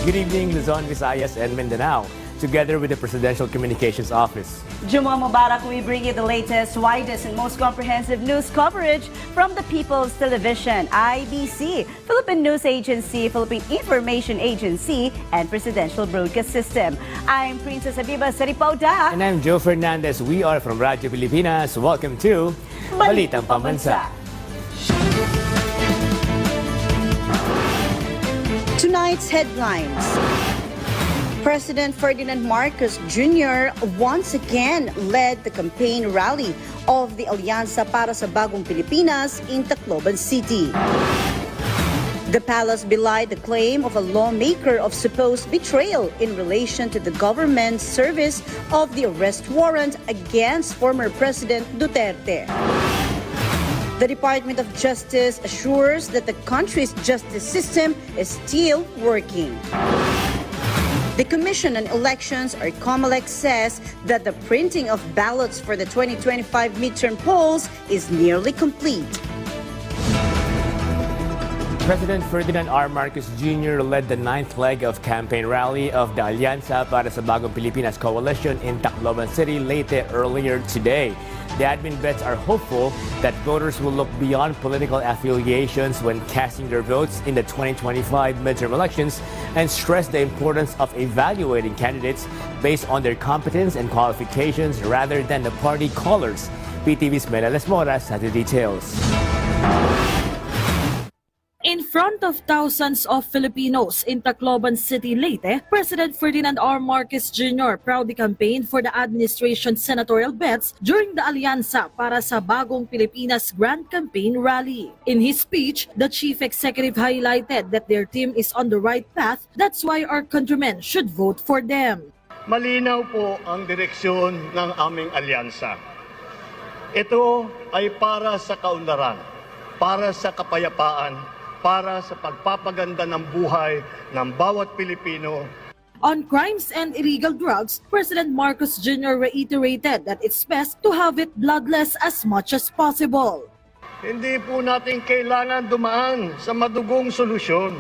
Good evening, Luzon, Visayas, and Mindanao, together with the Presidential Communications Office. Jumu'ah Mubarak, we bring you the latest, widest, and most comprehensive news coverage from the People's Television, IBC, Philippine News Agency, Philippine Information Agency, and Presidential Broadcast System. I'm Princess Abiba Saripauda. And I'm Joe Fernandez. We are from Radyo Pilipinas. Welcome to Balitang Pambansa. Tonight's headlines. President Ferdinand Marcos Jr. once again led the campaign rally of the Alianza para sa Bagong Pilipinas in Tacloban City. The palace belied the claim of a lawmaker of supposed betrayal in relation to the government's service of the arrest warrant against former President Duterte. The Department of Justice assures that the country's justice system is still working. The Commission on Elections, or COMELEC, says that the printing of ballots for the 2025 midterm polls is nearly complete. President Ferdinand R. Marcos Jr. led the 9th leg of campaign rally of the Alianza para sa Bagong Pilipinas coalition in Tacloban City Leyte earlier today. The admin vets are hopeful that voters will look beyond political affiliations when casting their votes in the 2025 midterm elections and stress the importance of evaluating candidates based on their competence and qualifications rather than the party colors. PTV's Melales Moras has the details. In front of thousands of Filipinos in Tacloban City, Leyte, President Ferdinand R. Marcos Jr. proudly campaigned for the administration's senatorial bets during the Alianza para sa Bagong Pilipinas Grand Campaign Rally. In his speech, the chief executive highlighted that their team is on the right path, that's why our countrymen should vote for them. Malinaw po ang direksyon ng aming alyansa. Ito ay para sa kaunlaran, para sa kapayapaan, para sa pagpapaganda ng buhay ng bawat Pilipino. On crimes and illegal drugs, President Marcos Jr. reiterated that it's best to have it bloodless as much as possible. Hindi po natin kailangan dumaan sa madugong solusyon.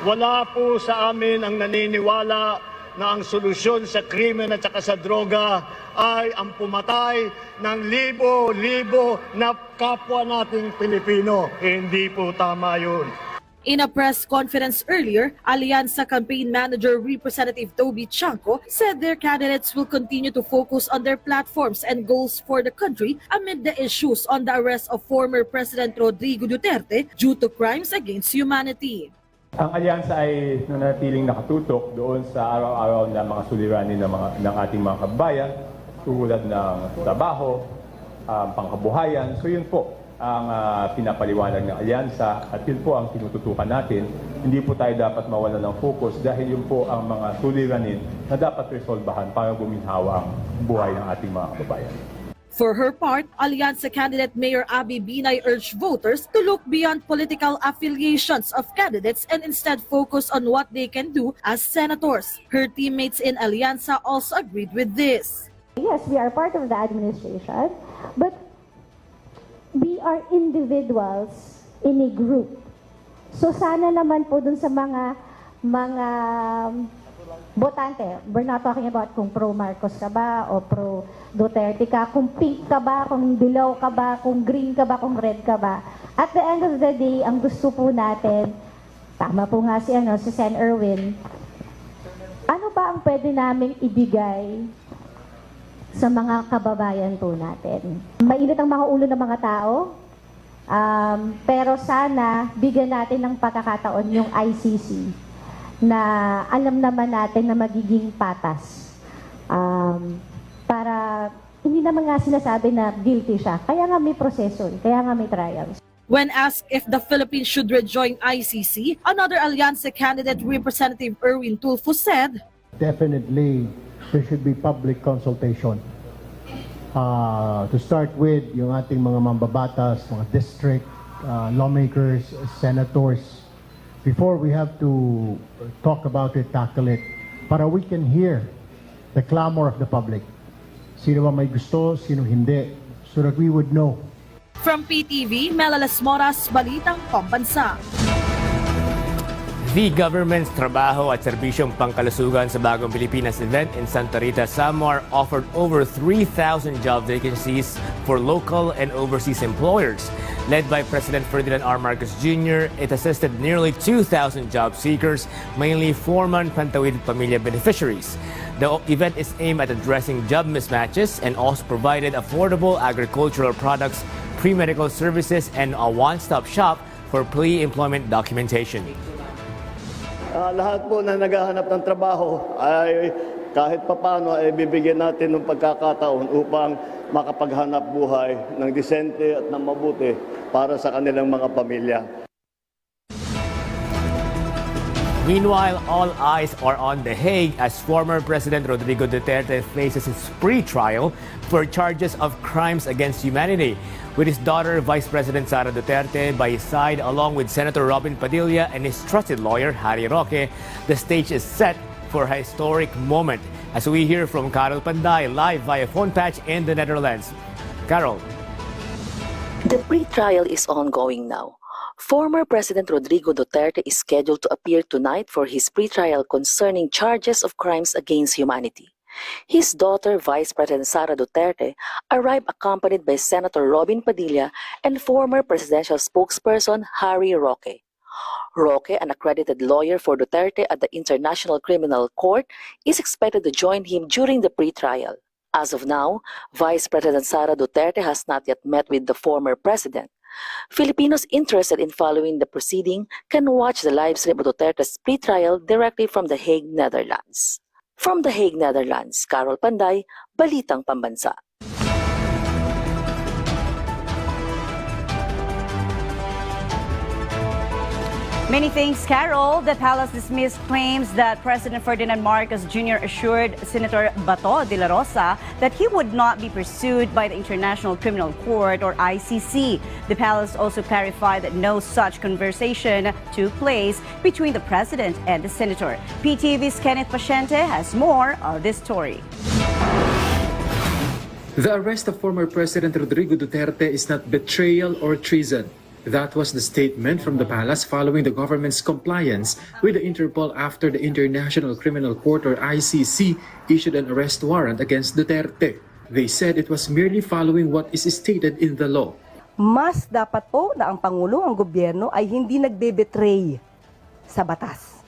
Wala po sa amin ang naniniwala na ang solusyon sa krimen at saka sa droga ay ang pumatay ng libo-libo na kapwa nating Pilipino. Hindi po tama yun. In a press conference earlier, Alianza Campaign Manager Representative Toby Chanco said their candidates will continue to focus on their platforms and goals for the country amid the issues on the arrest of former President Rodrigo Duterte due to crimes against humanity. Ang alyansa ay nanatiling nakatutok doon sa araw-araw na mga suliranin ng ating mga kababayan, tulad ng trabaho, pangkabuhayan. So yun po ang pinapaliwanag ng alyansa at yun po ang tinututukan natin. Hindi po tayo dapat mawalan ng focus dahil yun po ang mga suliranin na dapat resolbahan para guminhawa ang buhay ng ating mga kababayan. For her part, Alianza candidate Mayor Abby Binay urged voters to look beyond political affiliations of candidates and instead focus on what they can do as senators. Her teammates in Alianza also agreed with this. Yes, we are part of the administration, but we are individuals in a group. So sana naman po dun sa mga botante, we're not talking about kung pro-Marcos ka ba o pro-Duterte ka, kung pink ka ba, kung dilaw ka ba, kung green ka ba, kung red ka ba. At the end of the day, ang gusto po natin, tama po nga si Sen. Erwin, ano ba ang pwede naming ibigay sa mga kababayan po natin? Mainit ang mga ulo ng mga tao, pero sana bigyan natin ng pagkakataon yung ICC na alam naman natin na magiging patas. Para hindi naman nga sinasabi na guilty siya. Kaya nga may proseso, kaya nga may trials. When asked if the Philippines should rejoin ICC, another Alianza candidate, Representative Erwin Tulfo, said, definitely, there should be public consultation. To start with, yung ating mga mambabatas, mga district, lawmakers, senators, before we have to talk about it, tackle it, para we can hear the clamor of the public. Sino ba may gusto, sino hindi, so that we would know. From PTV, Melales Moras, Balitang Pambansa. The government's Trabaho at Serbisyong Pangkalusugan sa Bagong Pilipinas event in Santa Rita, Samar offered over 3,000 job vacancies for local and overseas employers. Led by President Ferdinand R. Marcos Jr., it assisted nearly 2,000 job seekers, mainly foreman Pantawid Pamilya beneficiaries. The event is aimed at addressing job mismatches and also provided affordable agricultural products, pre-medical services, and a one-stop shop for pre-employment documentation. Lahat po na naghahanap ng trabaho ay kahit papano ay bibigyan natin ng pagkakataon upang makapaghanap buhay ng disente at ng mabuti para sa kanilang mga pamilya. Meanwhile, all eyes are on The Hague as former President Rodrigo Duterte faces his pre-trial for charges of crimes against humanity. With his daughter, Vice President Sara Duterte, by his side, along with Senator Robin Padilla and his trusted lawyer, Harry Roque, the stage is set for a historic moment. As we hear from Carol Panday live via phone patch in the Netherlands. Carol. The pre-trial is ongoing now. Former President Rodrigo Duterte is scheduled to appear tonight for his pre-trial concerning charges of crimes against humanity. His daughter, Vice President Sara Duterte, arrived accompanied by Senator Robin Padilla and former presidential spokesperson Harry Roque. Roque, an accredited lawyer for Duterte at the International Criminal Court, is expected to join him during the pre-trial. As of now, Vice President Sara Duterte has not yet met with the former president. Filipinos interested in following the proceeding can watch the live stream of Duterte's pre-trial directly from The Hague, Netherlands. From The Hague, Netherlands, Carol Panday, Balitang Pambansa. Many thanks, Carol. The palace dismissed claims that President Ferdinand Marcos Jr. assured Senator Bato de la Rosa that he would not be pursued by the International Criminal Court or ICC. The palace also clarified that no such conversation took place between the president and the senator. PTV's Kenneth Paciente has more of this story. The arrest of former President Rodrigo Duterte is not betrayal or treason. That was the statement from the palace following the government's compliance with the Interpol after the International Criminal Court or ICC issued an arrest warrant against Duterte. They said it was merely following what is stated in the law. Mas dapat po na ang Pangulo, ang gobyerno ay hindi nagbe-betray sa batas.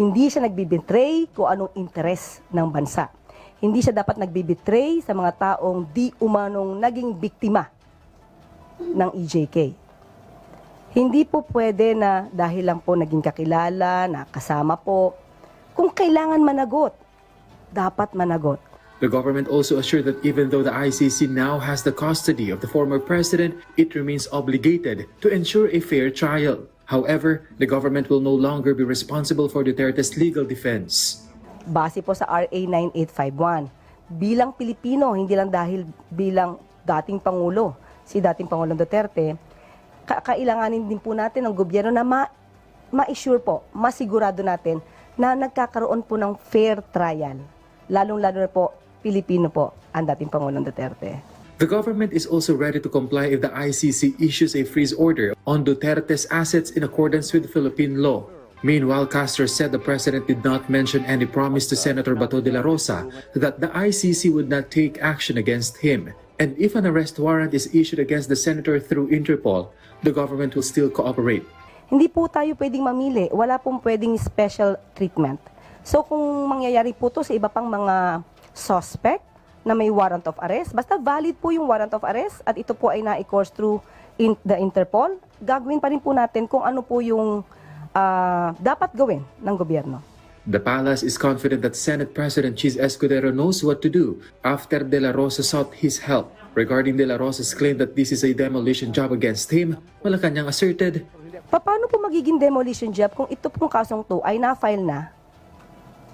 Hindi siya nagbe-betray kung anong interes ng bansa. Hindi siya dapat nagbe-betray sa mga taong di umanong naging biktima ng EJK. Hindi po pwede na dahil lang po naging kakilala, na kasama po. Kung kailangan managot, dapat managot. The government also assured that even though the ICC now has the custody of the former president, it remains obligated to ensure a fair trial. However, the government will no longer be responsible for Duterte's legal defense. Base po sa RA 9851, bilang Pilipino, hindi lang dahil bilang dating Pangulo, si dating Pangulong Duterte, kailanganin din po natin ng gobyerno na ma-assure po, masigurado natin na nagkakaroon po ng fair trial. Lalong-lalo na po, Pilipino po ang dating Pangulong Duterte. The government is also ready to comply if the ICC issues a freeze order on Duterte's assets in accordance with Philippine law. Meanwhile, Castro said the president did not mention any promise to Senator Bato de la Rosa that the ICC would not take action against him. And if an arrest warrant is issued against the senator through Interpol, the government will still cooperate. Hindi po tayo pwedeng mamili. Wala pong pwedeng special treatment. So kung mangyayari po to sa iba pang mga suspect na may warrant of arrest, basta valid po yung warrant of arrest at ito po ay na-course through the Interpol, gagawin pa rin po natin kung ano po yung dapat gawin ng gobyerno. The palace is confident that Senate President Chis Escudero knows what to do after De La Rosa sought his help. Regarding De La Rosa's claim that this is a demolition job against him, Malacanang asserted, paano po magiging demolition job kung ito pong kasong to ay na-file na?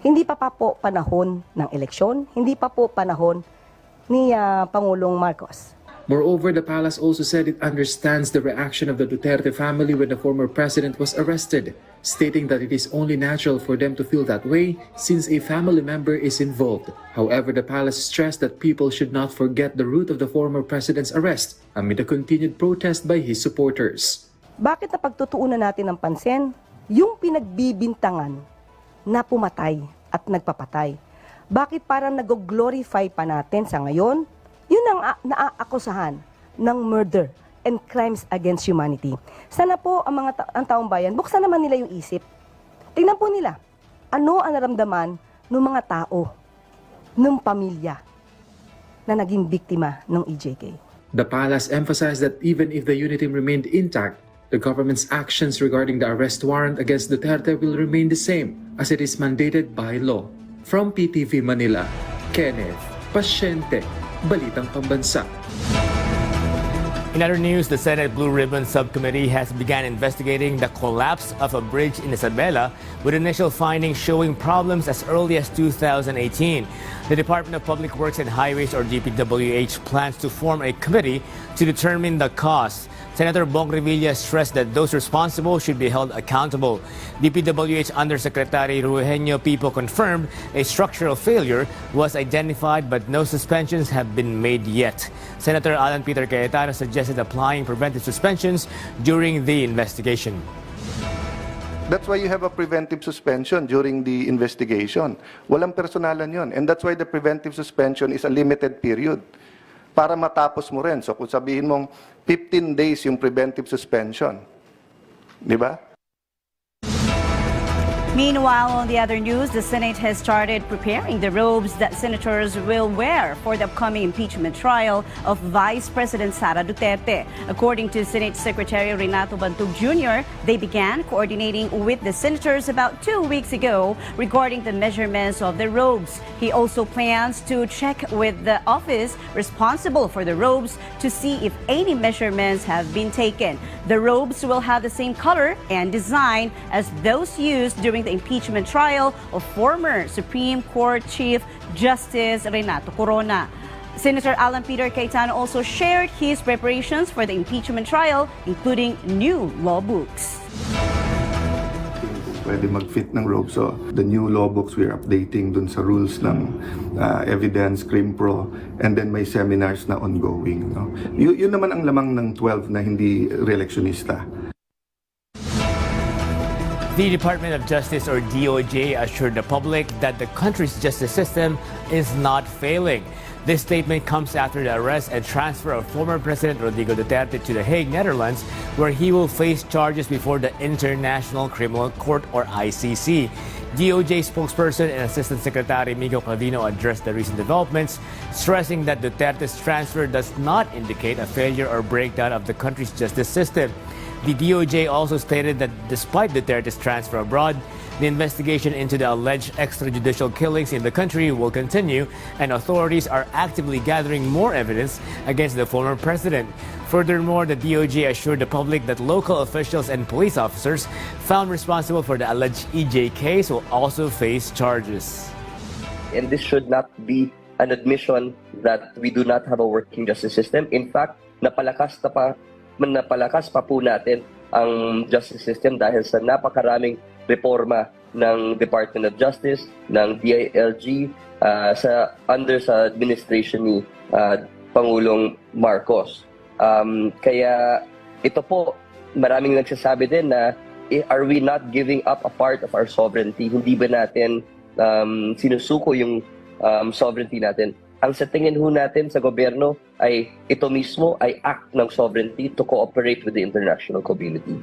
Hindi pa po panahon ng eleksyon, hindi pa po panahon ni Pangulong Marcos. Moreover, the palace also said it understands the reaction of the Duterte family when the former president was arrested, stating that it is only natural for them to feel that way since a family member is involved. However, the palace stressed that people should not forget the root of the former president's arrest amid a continued protest by his supporters. Bakit na pagtutuunan natin ng pansin yung pinagbibintangan na pumatay at nagpapatay. Bakit parang nag-glorify pa natin sa ngayon? Yun ang naaakusahan ng murder and crimes against humanity. Sana po ang taong bayan, buksan naman nila yung isip. Tingnan po nila, ano ang naramdaman ng mga tao, ng pamilya na naging biktima ng EJK. The palace emphasized that even if the unit team remained intact, the government's actions regarding the arrest warrant against Duterte will remain the same as it is mandated by law. From PTV Manila, Kenneth Pasyente, Balitang Pambansa. In other news, the Senate Blue Ribbon Subcommittee has begun investigating the collapse of a bridge in Isabela, with initial findings showing problems as early as 2018. The Department of Public Works and Highways, or DPWH, plans to form a committee to determine the cause. Senator Bong Revilla stressed that those responsible should be held accountable. DPWH Undersecretary Ruhenio Pipo confirmed a structural failure was identified but no suspensions have been made yet. Senator Alan Peter Cayetano suggested applying preventive suspensions during the investigation. That's why you have a preventive suspension during the investigation. Walang personalan yon. And that's why the preventive suspension is a limited period. Para matapos mo rin. So kung sabihin mong 15 days yung preventive suspension. Di ba? Meanwhile, on the other news, the Senate has started preparing the robes that senators will wear for the upcoming impeachment trial of Vice President Sara Duterte. According to Senate Secretary Renato Bantug Jr., they began coordinating with the senators about 2 weeks ago regarding the measurements of the robes. He also plans to check with the office responsible for the robes to see if any measurements have been taken. The robes will have the same color and design as those used during the impeachment trial of former Supreme Court Chief Justice Renato Corona. Senator Alan Peter Cayetano also shared his preparations for the impeachment trial, including new law books. Pwede mag-fit ng robe. So, the new law books we're updating dun sa rules ng evidence, crim pro, and then may seminars na ongoing. No? Yun naman ang lamang ng 12 na hindi re-electionista. The Department of Justice, or DOJ, assured the public that the country's justice system is not failing. This statement comes after the arrest and transfer of former President Rodrigo Duterte to The Hague, Netherlands, where he will face charges before the International Criminal Court, or ICC. DOJ spokesperson and Assistant Secretary Migo Calvino addressed the recent developments, stressing that Duterte's transfer does not indicate a failure or breakdown of the country's justice system. The DOJ also stated that despite Duterte's transfer abroad, the investigation into the alleged extrajudicial killings in the country will continue, and authorities are actively gathering more evidence against the former president. Furthermore, the DOJ assured the public that local officials and police officers found responsible for the alleged EJ case will also face charges. And this should not be an admission that we do not have a working justice system. In fact, napalakas pa po natin ang justice system dahil sa napakaraming reforma ng Department of Justice, ng DILG, under sa administration ni Pangulong Marcos. Kaya ito po, maraming nagsasabi din na, are we not giving up a part of our sovereignty? Hindi ba natin sinusuko yung sovereignty natin? Ang sa tingin ho natin sa gobyerno ay ito mismo ay act ng sovereignty to cooperate with the international community.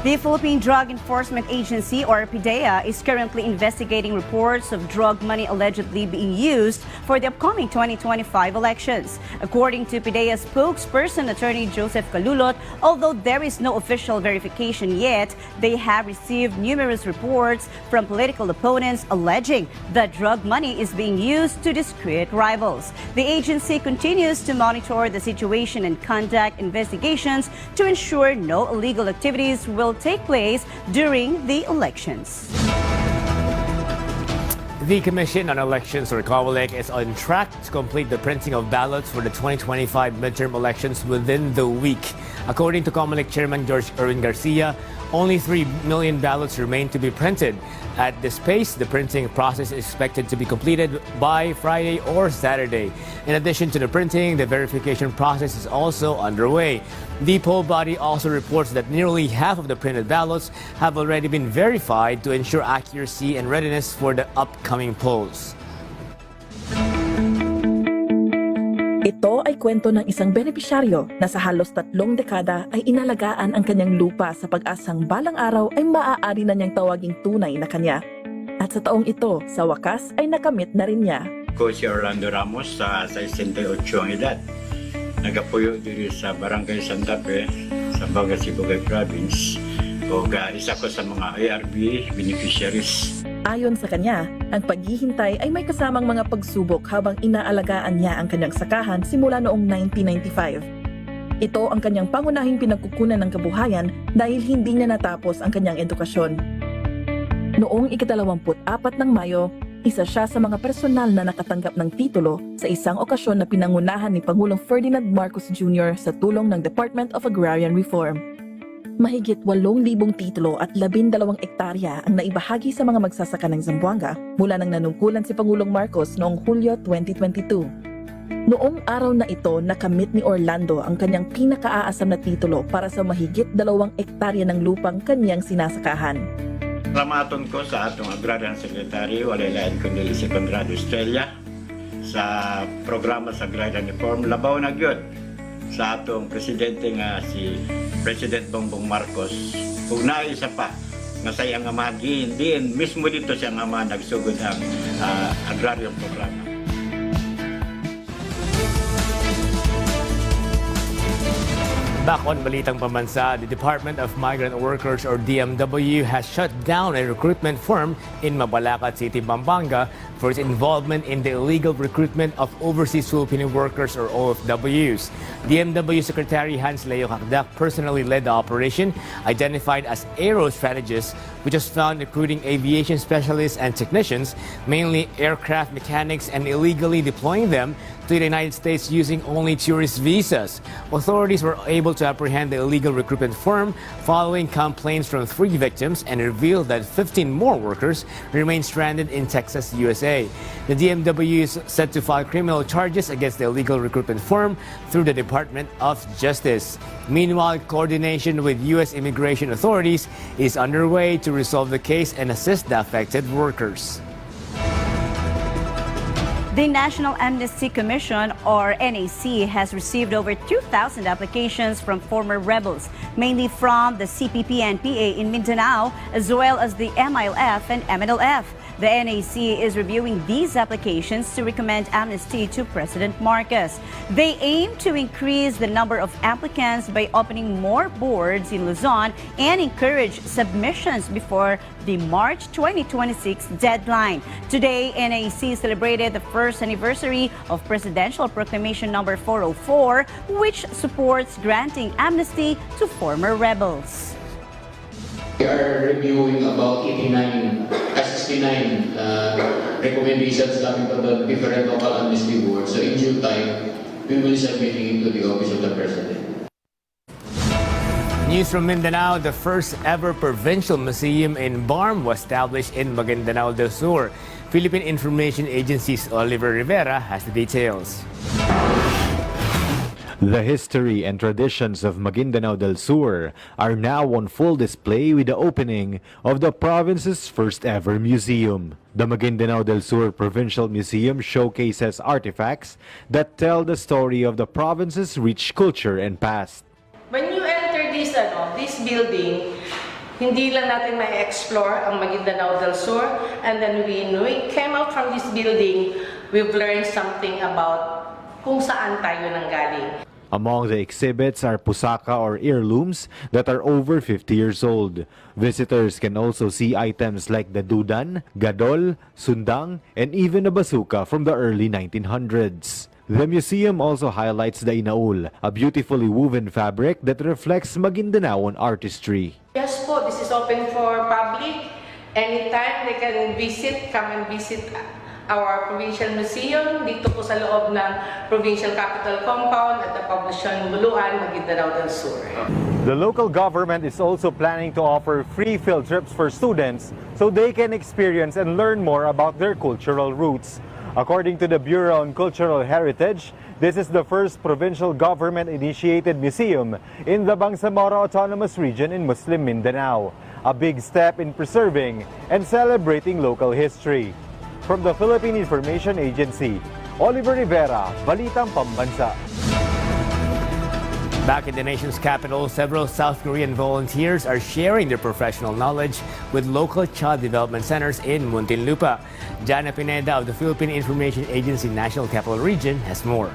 The Philippine Drug Enforcement Agency, or PDEA, is currently investigating reports of drug money allegedly being used for the upcoming 2025 elections. According to PDEA spokesperson Attorney Joseph Calulot, although there is no official verification yet, they have received numerous reports from political opponents alleging that drug money is being used to discredit rivals. The agency continues to monitor the situation and conduct investigations to ensure no illegal activities will take place during the elections. The Commission on Elections, or COMELEC, is on track to complete the printing of ballots for the 2025 midterm elections within the week. According to COMELEC Chairman George Erwin Garcia, Only 3 million ballots remain to be printed. At this pace, the printing process is expected to be completed by Friday or Saturday. In addition to the printing, the verification process is also underway. The poll body also reports that nearly half of the printed ballots have already been verified to ensure accuracy and readiness for the upcoming polls. Ito ay kwento ng isang benepisyaryo na sa halos 3 dekada ay inalagaan ang kanyang lupa sa pag-asang balang araw ay maaari na niyang tawaging tunay na kanya. At sa taong ito, sa wakas ay nakamit na rin niya. Ako si Orlando Ramos sa 68 ang edad. Nagapuyo dito sa Barangay Santa Fe, sa Baga Sibugay Province. O isa ko sa mga ARB beneficiaries. Ayon sa kanya, ang paghihintay ay may kasamang mga pagsubok habang inaalagaan niya ang kanyang sakahan simula noong 1995. Ito ang kanyang pangunahing pinagkukunan ng kabuhayan dahil hindi niya natapos ang kanyang edukasyon. Noong ika-24 ng Mayo, isa siya sa mga personal na nakatanggap ng titulo sa isang okasyon na pinangunahan ni Pangulong Ferdinand Marcos Jr. sa tulong ng Department of Agrarian Reform. Mahigit 8,000 titulo at 12 ektarya ang naibahagi sa mga magsasaka ng Zamboanga mula nang nanungkulan si Pangulong Marcos noong Hulyo 2022. Noong araw na ito, nakamit ni Orlando ang kanyang pinakaaasam na titulo para sa mahigit 2 ektarya ng lupang kanyang sinasakahan. Salamaton ko sa atong Agrarian Secretary, walay-lain kundi si Conrado Estrella, sa programa sa Agrarian Reform. Labaw na gyud sa atong presidente nga si President Bongbong Marcos. Ug naisa pa nga sa iyang ama, diin mismo dito siya nga ama nagsugod ang agrarian programa. Back on Balitang Pambansa, the Department of Migrant Workers or DMW has shut down a recruitment firm in Mabalacat City, Pampanga for its involvement in the illegal recruitment of overseas Filipino workers or OFWs. DMW Secretary Hans Leo Kakdak personally led the operation, identified as Aero Strategist, which was found recruiting aviation specialists and technicians, mainly aircraft mechanics, and illegally deploying them to the United States using only tourist visas. Authorities were able to apprehend the illegal recruitment firm following complaints from 3 victims and revealed that 15 more workers remain stranded in Texas, USA. The DMW is set to file criminal charges against the illegal recruitment firm through the Department of Justice. Meanwhile, coordination with U.S. immigration authorities is underway to resolve the case and assist the affected workers. The National Amnesty Commission, or NAC, has received over 2,000 applications from former rebels, mainly from the CPP-NPA in Mindanao, as well as the MILF and MNLF. The NAC is reviewing these applications to recommend amnesty to President Marcos. They aim to increase the number of applicants by opening more boards in Luzon and encourage submissions before the March 2026 deadline. Today, NAC celebrated the first anniversary of Presidential Proclamation number 404, which supports granting amnesty to former rebels. We are reviewing about 69 recommendations coming from the different local amnesty boards. So in due time, we will submit it to the Office of the President. News from Mindanao, the first ever provincial museum in BARM was established in Maguindanao del Sur. Philippine Information Agency's Oliver Rivera has the details. The history and traditions of Maguindanao del Sur are now on full display with the opening of the province's first ever museum. The Maguindanao del Sur Provincial Museum showcases artifacts that tell the story of the province's rich culture and past. When you enter this building, hindi lang natin ma-explore ang Maguindanao del Sur, and then when we came out from this building, we've learned something about kung saan tayo nanggaling. Among the exhibits are pusaka or heirlooms that are over 50 years old. Visitors can also see items like the dudan, gadol, sundang, and even a bazooka from the early 1900s. The museum also highlights the inaul, a beautifully woven fabric that reflects Maguindanaoan artistry. Yes po, this is open for public. Anytime they can visit, come and visit our provincial museum dito po sa loob ng Provincial Capital Compound at the Poblacion Buluan, Maguindanao del Sur. The local government is also planning to offer free field trips for students so they can experience and learn more about their cultural roots. According to the Bureau on Cultural Heritage, this is the first provincial government-initiated museum in the Bangsamoro Autonomous Region in Muslim Mindanao, a big step in preserving and celebrating local history. From the Philippine Information Agency, Oliver Rivera, Balitang Pambansa. Back in the nation's capital, several South Korean volunteers are sharing their professional knowledge with local child development centers in Muntinlupa. Jana Pineda of the Philippine Information Agency National Capital Region has more.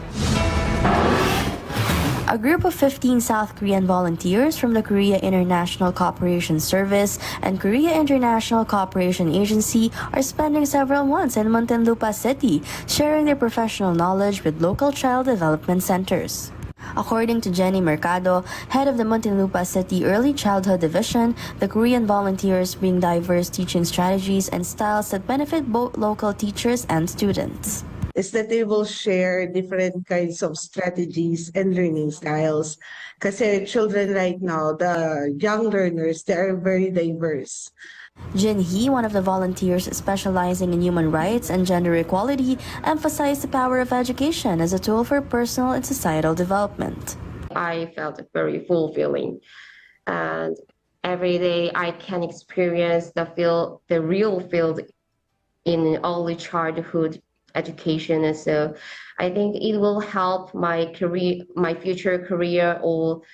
A group of 15 South Korean volunteers from the Korea International Cooperation Service and Korea International Cooperation Agency are spending several months in Muntinlupa City, sharing their professional knowledge with local child development centers. According to Jenny Mercado, head of the Muntinlupa City Early Childhood Division, the Korean volunteers bring diverse teaching strategies and styles that benefit both local teachers and students. Is that they will share different kinds of strategies and learning styles. Kasi children right now, the young learners, they are very diverse. Jin Hee, one of the volunteers specializing in human rights and gender equality, emphasized the power of education as a tool for personal and societal development. I felt very fulfilling, and every day I can experience the real field in early childhood education, and so I think it will help my career, my future career, or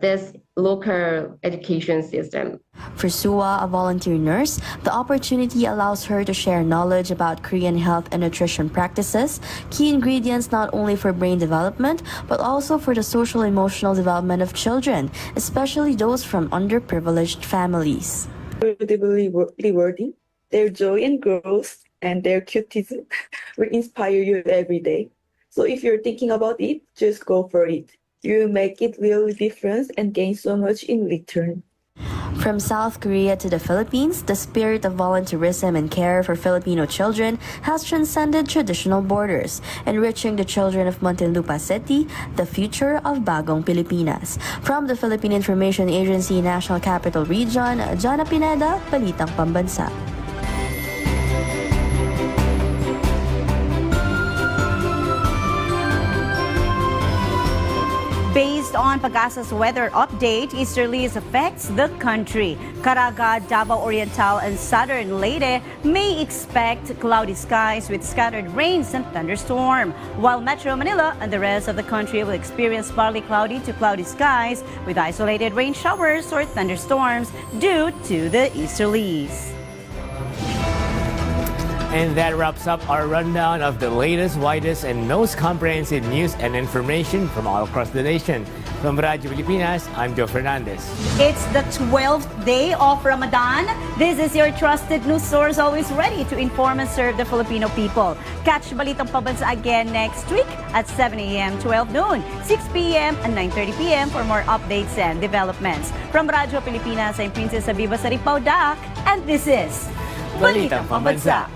this local education system. For Sua, a volunteer nurse, the opportunity allows her to share knowledge about Korean health and nutrition practices, key ingredients not only for brain development, but also for the social emotional development of children, especially those from underprivileged families. Incredibly rewarding. Their joy and growth and their cutism will inspire you every day. So if you're thinking about it, just go for it. You will make it really difference and gain so much in return. From South Korea to the Philippines, the spirit of volunteerism and care for Filipino children has transcended traditional borders, enriching the children of Muntinlupa City, the future of Bagong Pilipinas. From the Philippine Information Agency National Capital Region, Jana Pineda, Balitang Pambansa. Based on Pag-asa's weather update, easterlies affects the country. Caraga, Davao Oriental, and Southern Leyte may expect cloudy skies with scattered rains and thunderstorm, while Metro Manila and the rest of the country will experience partly cloudy to cloudy skies with isolated rain showers or thunderstorms due to the easterlies. And that wraps up our rundown of the latest, widest, and most comprehensive news and information from all across the nation. From Radyo Pilipinas, I'm Joe Fernandez. It's the 12th day of Ramadan. This is your trusted news source, always ready to inform and serve the Filipino people. Catch Balitang Pambansa again next week at 7 a.m., 12 noon, 6 p.m., and 9:30 p.m. for more updates and developments. From Radyo Pilipinas, I'm Princess Abiba Saripao Dak, and this is Balitang Pambansa.